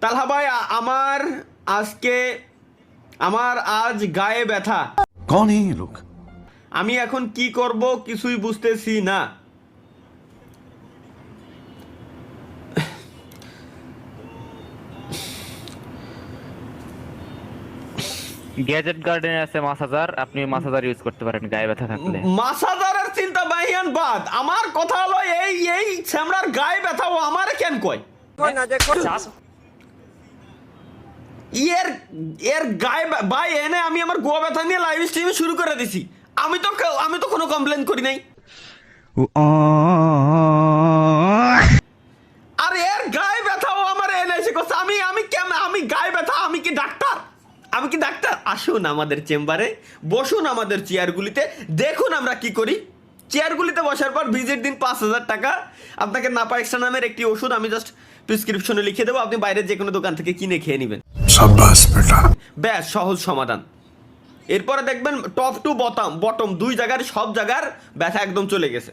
তালহা ভাই আমার আজকে আজ গায়ে ব্যথা। कौन है ये लोग? আমি এখন কি করব কিছুই বুঝতেছি না। গ্যাজেট গার্ডেনে আছে মাসাজার, আপনি মাসাজার ইউজ করতে পারেন গায়ে ব্যথা থাকলে। মাসাজারের চিন্তা বাইয়ান বাদ, আমার কথা হলো এই ছ্যামড়ার গায়ে ব্যথা ও আমারে কেন কয়? এর এর গায়ে ভাই এনে আমি আমার গোয়া ব্যথা নিয়ে লাইভ স্ট্রিম শুরু করে দিছি। আমি তো কোনো কমপ্লেন করি নাই। আর এর গায়ে ব্যথা ও আমার এনে এসে করছে। আমি গায়ে ব্যথা, আমি কি ডাক্তার? আসুন আমাদের চেম্বারে, বসুন আমাদের চেয়ারগুলিতে, দেখুন আমরা কি করি। চেয়ারগুলিতে বসার পর ভিজিট দিন 5,000 টাকা। আপনাকে নাপা এক্সট্রা নামের একটি ওষুধ আমি জাস্ট প্রেসক্রিপশনে লিখে দেবো, আপনি বাইরের যে কোনো দোকান থেকে কিনে খেয়ে নেবেন। शाबाश बेटा। ব্যাস, সহজ সমাধান। এরপরে দেখবেন টপ টু বটম দুই জায়গার সব জায়গার ব্যথা একদম চলে গেছে।